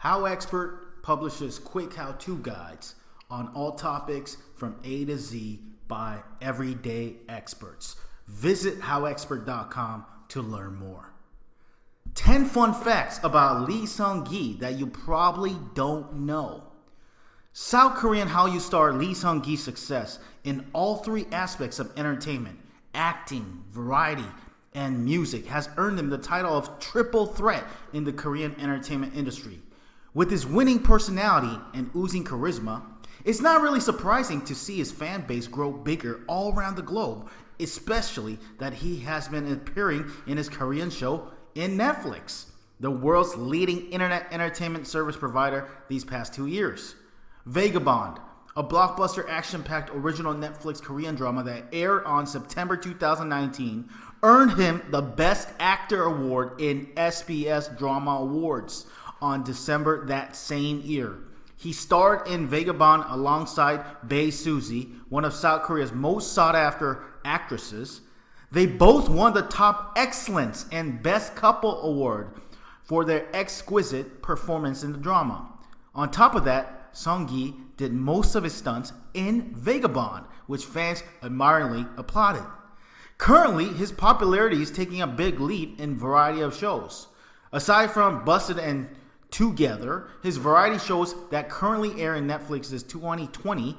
HowExpert publishes quick how-to guides on all topics from A to Z by everyday experts. Visit howexpert.com to learn more. 10 fun facts about Lee Seung that you probably don't know. South Korean Hallyu star Lee Seung's success in all three aspects of entertainment, acting, variety, and music has earned him the title of triple threat in the Korean entertainment industry. With his winning personality and oozing charisma, it's not really surprising to see his fan base grow bigger all around the globe, especially that he has been appearing in his Korean show in Netflix, the world's leading internet entertainment service provider these past 2 years. Vagabond, a blockbuster action-packed original Netflix Korean drama that aired on September 2019, earned him the Best Actor award in SBS Drama Awards on December that same year. He starred in Vagabond alongside Bae Suzy, one of South Korea's most sought-after actresses. They both won the Top Excellence and Best Couple award for their exquisite performance in the drama. On top of that, Seung did most of his stunts in Vagabond, which fans admiringly applauded. Currently, his popularity is taking a big leap in a variety of shows. Aside from Busted and Together, his variety shows that currently air in Netflix's 2020,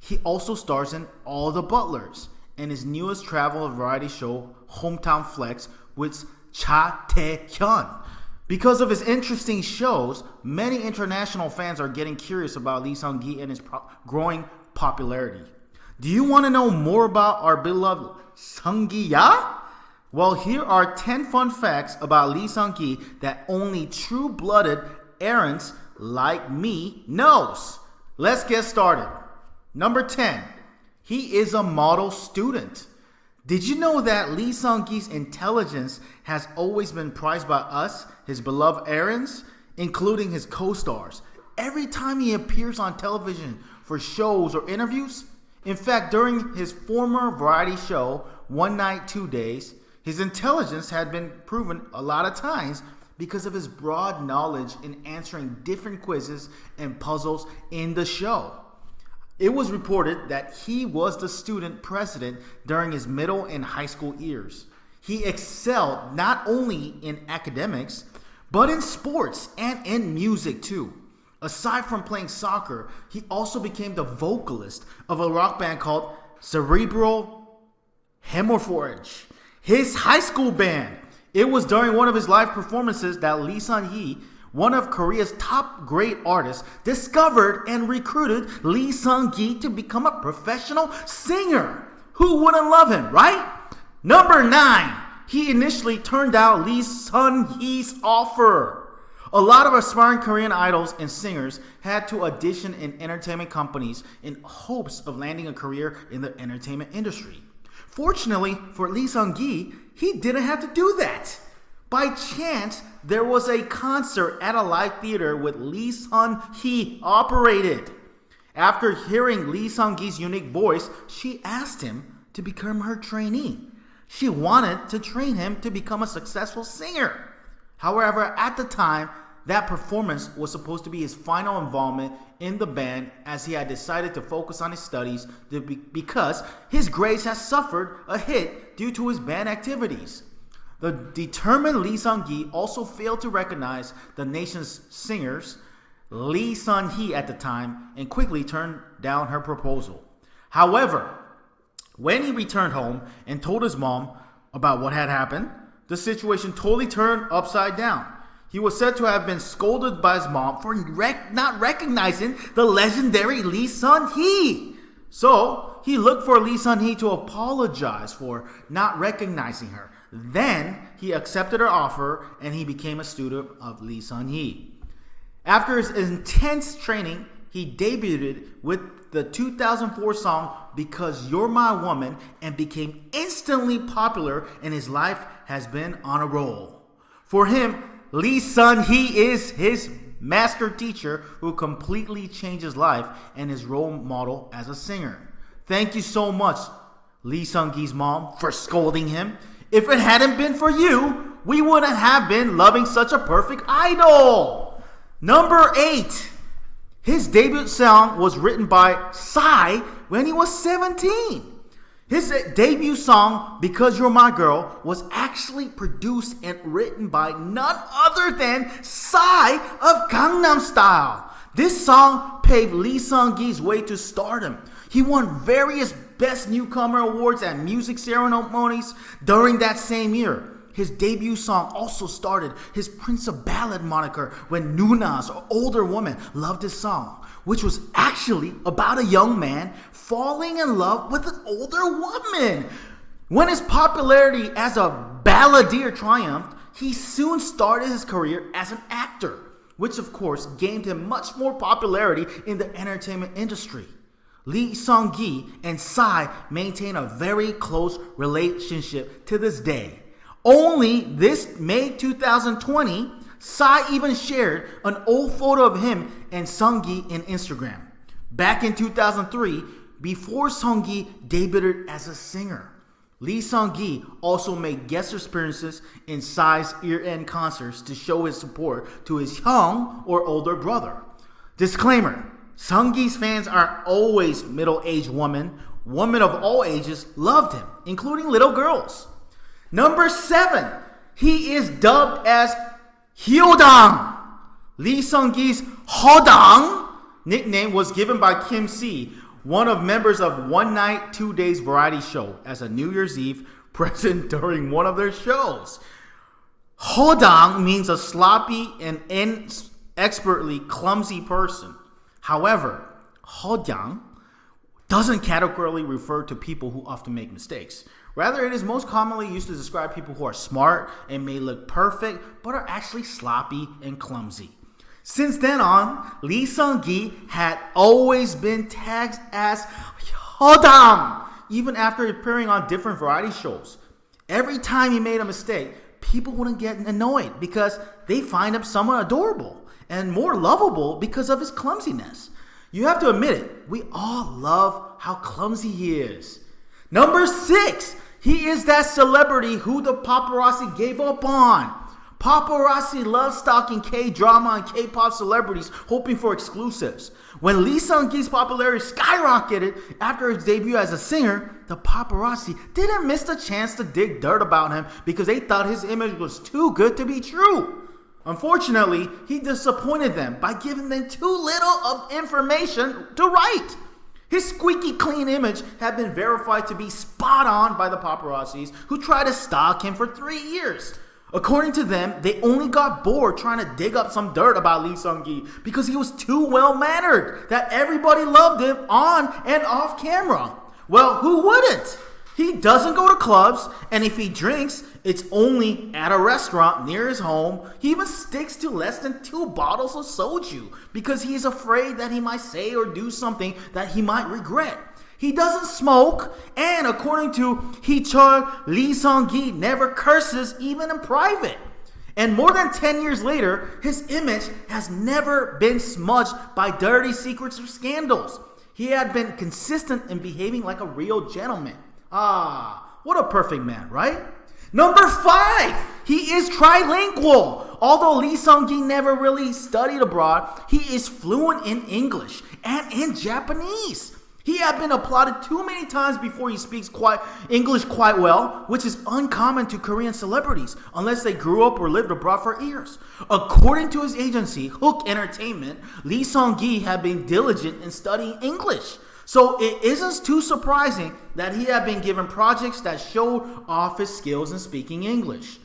he also stars in All the Butlers and his newest travel variety show, Hometown Flex, with Cha Tae-hyun. Because of his interesting shows, many international fans are getting curious about Lee Seung and his growing popularity. Do you want to know more about our beloved Seung-ya? Well, here are 10 fun facts about Lee Seung that only true-blooded errands like me knows. Let's get started. Number 10, he is a model student. Did you know that Lee Seung's intelligence has always been prized by us, his beloved errands, including his co-stars? Every time he appears on television for shows or interviews, in fact, during his former variety show, One Night, 2 Days, his intelligence had been proven a lot of times because of his broad knowledge in answering different quizzes and puzzles in the show. It was reported that he was the student president during his middle and high school years. He excelled not only in academics, but in sports and in music too. Aside from playing soccer, he also became the vocalist of a rock band called Cerebral Hemorrhage, his high school band. It was during one of his live performances that Lee Seung, one of Korea's top great artists, discovered and recruited Lee Seung to become a professional singer. Who wouldn't love him, right? Number 9, he initially turned down Lee Seung's offer. A lot of aspiring Korean idols and singers had to audition in entertainment companies in hopes of landing a career in the entertainment industry. Fortunately for Lee Seung, he didn't have to do that. By chance, there was a concert at a live theater with Lee Seung operated. After hearing Lee Seung's unique voice, she asked him to become her trainee. She wanted to train him to become a successful singer. However, at the time, that performance was supposed to be his final involvement in the band, as he had decided to focus on his studies because his grades had suffered a hit due to his band activities. The determined Lee Seung also failed to recognize the nation's singers, Lee Seung at the time, and quickly turned down her proposal. However, when he returned home and told his mom about what had happened, the situation totally turned upside down. He was said to have been scolded by his mom for not recognizing the legendary Lee Seung. So he looked for Lee Seung to apologize for not recognizing her. Then he accepted her offer and he became a student of Lee Seung. After his intense training, he debuted with the 2004 song Because You're My Woman and became instantly popular, and his life has been on a roll. For him, Lee Seung is his master teacher who completely changed his life and his role model as a singer. Thank you so much, Lee Seung's mom, for scolding him. If it hadn't been for you, we wouldn't have been loving such a perfect idol. Number 8. His debut song was written by Psy when he was 17. His debut song, Because You're My Girl, was actually produced and written by none other than Psy of Gangnam Style. This song paved Lee Seung-gi's way to stardom. He won various Best Newcomer awards at music ceremonies during that same year. His debut song also started his Prince of Ballad moniker when Nunas, or older women, loved his song, which was actually about a young man falling in love with an older woman. When his popularity as a balladeer triumphed, he soon started his career as an actor, which of course gained him much more popularity in the entertainment industry. Lee Seung-gi and Psy maintain a very close relationship to this day. Only this May 2020, Psy even shared an old photo of him and Seung-gi in Instagram. Back in 2003, before Seung-gi debuted as a singer, Lee Seung-gi also made guest appearances in Psy's year-end concerts to show his support to his young or older brother. Disclaimer: Seung-gi's fans are always middle-aged women. Women of all ages loved him, including little girls. Number 7, he is dubbed as hildam. Lee Seung-gi's hildam nickname was given by Kim Si, one of members of One Night, 2 Days variety show, as a New Year's Eve present during one of their shows. Hildam means a sloppy and inexpertly clumsy person. However, hildam doesn't categorically refer to people who often make mistakes. Rather, it is most commonly used to describe people who are smart and may look perfect, but are actually sloppy and clumsy. Since then on, Lee Seung-gi had always been tagged as hildam, even after appearing on different variety shows. Every time he made a mistake, people wouldn't get annoyed because they find him somewhat adorable and more lovable because of his clumsiness. You have to admit it, we all love how clumsy he is. Number 6, he is that celebrity who the paparazzi gave up on. Paparazzi love stalking K-drama and K-pop celebrities, hoping for exclusives. When Lee Seung-gi's popularity skyrocketed after his debut as a singer, the paparazzi didn't miss the chance to dig dirt about him because they thought his image was too good to be true. Unfortunately, he disappointed them by giving them too little of information to write. His squeaky clean image had been verified to be spot on by the paparazzis who tried to stalk him for 3 years. According to them, they only got bored trying to dig up some dirt about Lee Seung-gi because he was too well-mannered that everybody loved him on and off camera. Well, who wouldn't? He doesn't go to clubs, and if he drinks, it's only at a restaurant near his home. He even sticks to less than 2 bottles of soju because he is afraid that he might say or do something that he might regret. He doesn't smoke, and according to Heechul, Lee Seung-gi never curses even in private. And more than 10 years later, his image has never been smudged by dirty secrets or scandals. He had been consistent in behaving like a real gentleman. Ah, what a perfect man, right? Number 5, he is trilingual. Although Lee Seung-gi never really studied abroad, he is fluent in English and in Japanese. He had been applauded too many times before he speaks English quite well, which is uncommon to Korean celebrities unless they grew up or lived abroad for years. According to his agency, Hook Entertainment, Lee Seung-gi had been diligent in studying English. So it isn't too surprising that he had been given projects that showed off his skills in speaking English.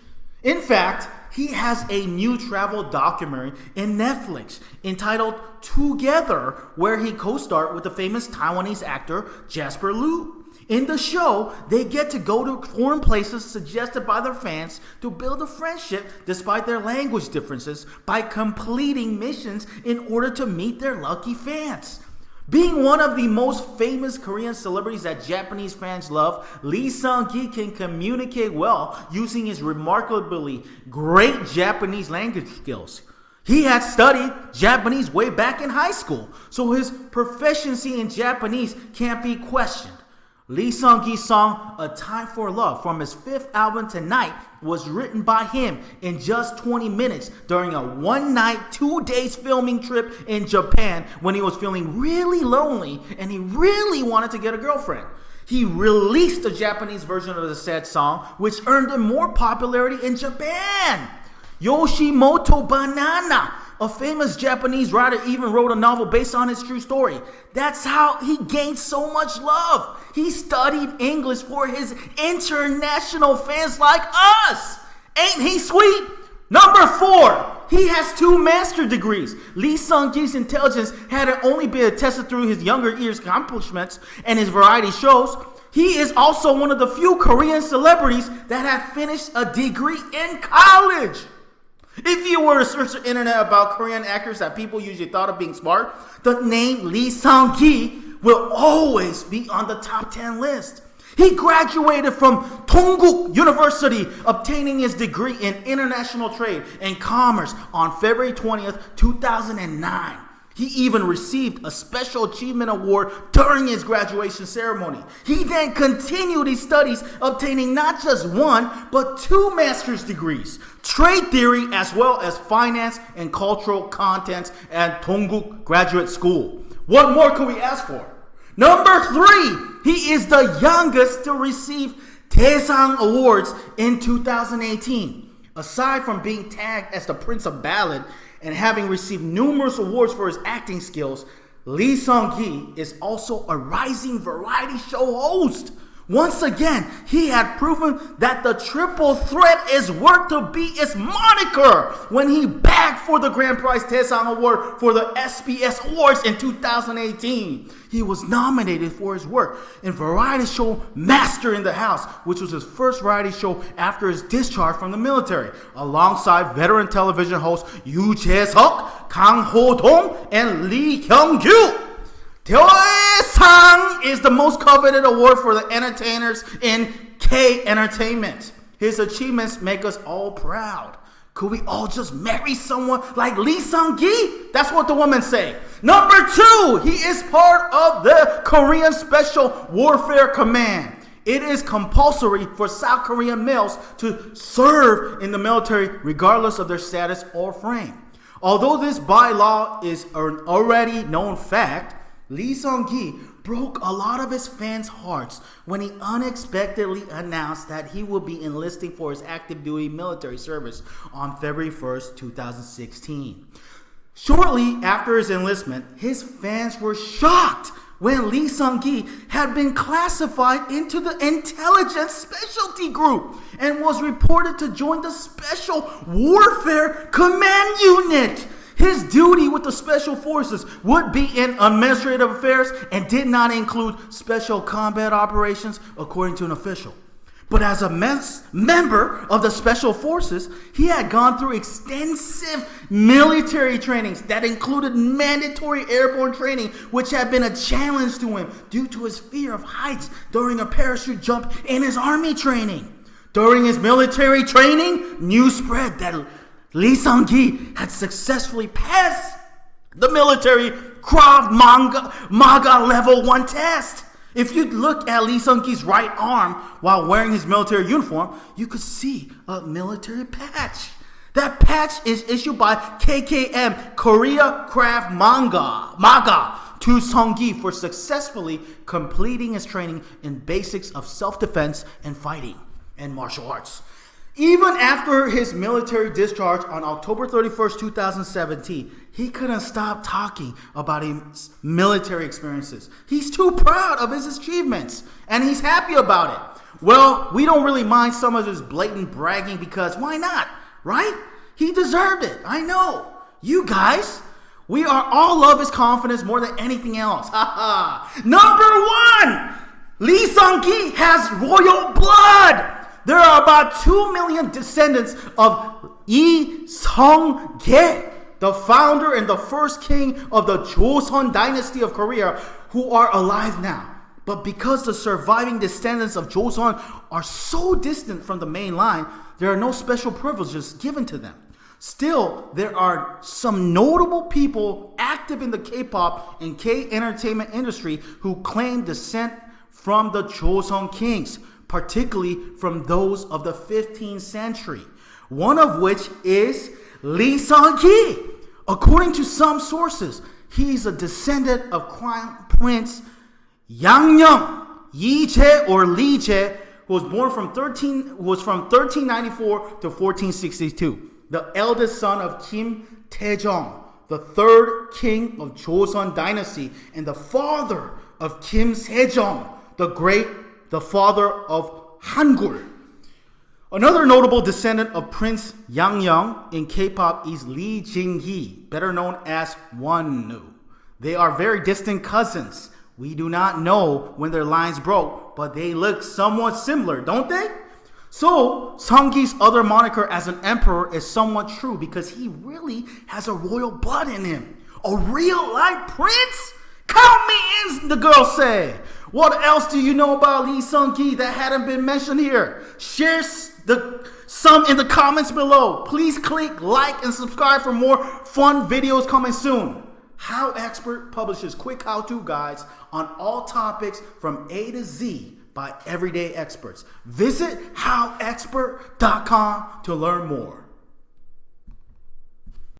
In fact, he has a new travel documentary in Netflix entitled Together, where he co-starred with the famous Taiwanese actor Jasper Liu. In the show, they get to go to foreign places suggested by their fans to build a friendship despite their language differences by completing missions in order to meet their lucky fans. Being one of the most famous Korean celebrities that Japanese fans love, Lee Seung-gi can communicate well using his remarkably great Japanese language skills. He had studied Japanese way back in high school, so his proficiency in Japanese can't be questioned. Lee Seung-gi's song A Time for Love from his fifth album Tonight was written by him in just 20 minutes during a one-night, 2 days filming trip in Japan when he was feeling really lonely and he really wanted to get a girlfriend. He released a Japanese version of the said song, which earned him more popularity in Japan. Yoshimoto Banana, a famous Japanese writer, even wrote a novel based on his true story. That's how he gained so much love. He studied English for his international fans like us. Ain't he sweet? Number 4, he has 2 master's degrees. Lee Seung-gi's intelligence had only been attested through his younger years' accomplishments and his variety shows. He is also one of the few Korean celebrities that have finished a degree in college. If you were to search the internet about Korean actors that people usually thought of being smart, the name Lee Seung-gi will always be on the top 10 list. He graduated from Dongguk University, obtaining his degree in international trade and commerce on February 20th, 2009. He even received a Special Achievement Award during his graduation ceremony. He then continued his studies, obtaining not just 1, but 2 master's degrees, trade theory as well as finance and cultural contents at Dongguk Graduate School. What more could we ask for? Number 3, he is the youngest to receive Daesang Awards in 2018. Aside from being tagged as the Prince of Ballad and having received numerous awards for his acting skills, Lee Seung-gi is also a rising variety show host. Once again, he had proven that the triple threat is worth to be its moniker when he bagged for the Grand Prize Daesang Award for the SBS Awards in 2018. He was nominated for his work in variety show Master in the House, which was his first variety show after his discharge from the military, alongside veteran television hosts Yoo Jae-seok, Kang Ho-dong, and Lee Hyung-gyu. Daesang is the most coveted award for the entertainers in K-entertainment. His achievements make us all proud. Could we all just marry someone like Lee Seung-gi? That's what the women say. Number 2, he is part of the Korean Special Warfare Command. It is compulsory for South Korean males to serve in the military regardless of their status or rank. Although this bylaw is an already known fact, Lee Seung-gi broke a lot of his fans' hearts when he unexpectedly announced that he will be enlisting for his active duty military service on February 1st, 2016. Shortly after his enlistment, his fans were shocked when Lee Seung-gi had been classified into the intelligence specialty group and was reported to join the Special Warfare Command Unit. His duty with the Special Forces would be in administrative affairs and did not include special combat operations, according to an official. But as a member of the Special Forces, he had gone through extensive military trainings that included mandatory airborne training, which had been a challenge to him due to his fear of heights during a parachute jump in his army training. During his military training, news spread that Lee Seung-gi had successfully passed the military Krav Maga Level 1 test. If you look at Lee Seung-gi's right arm while wearing his military uniform, you could see a military patch. That patch is issued by KKM, Korea Krav Maga, to Seung-gi for successfully completing his training in basics of self-defense and fighting and martial arts. Even after his military discharge on October 31st, 2017, he couldn't stop talking about his military experiences. He's too proud of his achievements, and he's happy about it. Well, we don't really mind some of his blatant bragging because why not, right? He deserved it, I know. You guys, we are all love his confidence more than anything else. Number 1, Lee Seung-gi has royal blood. There are about 2 million descendants of Lee Seung-gi, the founder and the first king of the Joseon dynasty of Korea, who are alive now. But because the surviving descendants of Joseon are so distant from the main line, there are no special privileges given to them. Still, there are some notable people active in the K-pop and K-entertainment industry who claim descent from the Joseon kings, particularly from those of the 15th century, one of which is Lee Seung-gi. According to some sources, he is a descendant of Crown Prince Yangnyeong Yi-jae or Lee-jae, who was born from 1394 to 1462, the eldest son of Kim Taejong, the third king of Joseon dynasty, and the father of Kim Sejong, the father of Hangul. Another notable descendant of Prince Yangnyeong in K-pop is Lee Jin-hee, better known as Wonwoo. They are very distant cousins. We do not know when their lines broke, but they look somewhat similar, don't they? So, Seung-gi's other moniker as an emperor is somewhat true because he really has a royal blood in him. A real-life prince? Count me in, the girls say. What else do you know about Lee Seung-gi that hadn't been mentioned here? Share some in the comments below. Please click like and subscribe for more fun videos coming soon. HowExpert publishes quick how-to guides on all topics from A to Z by everyday experts. Visit HowExpert.com to learn more.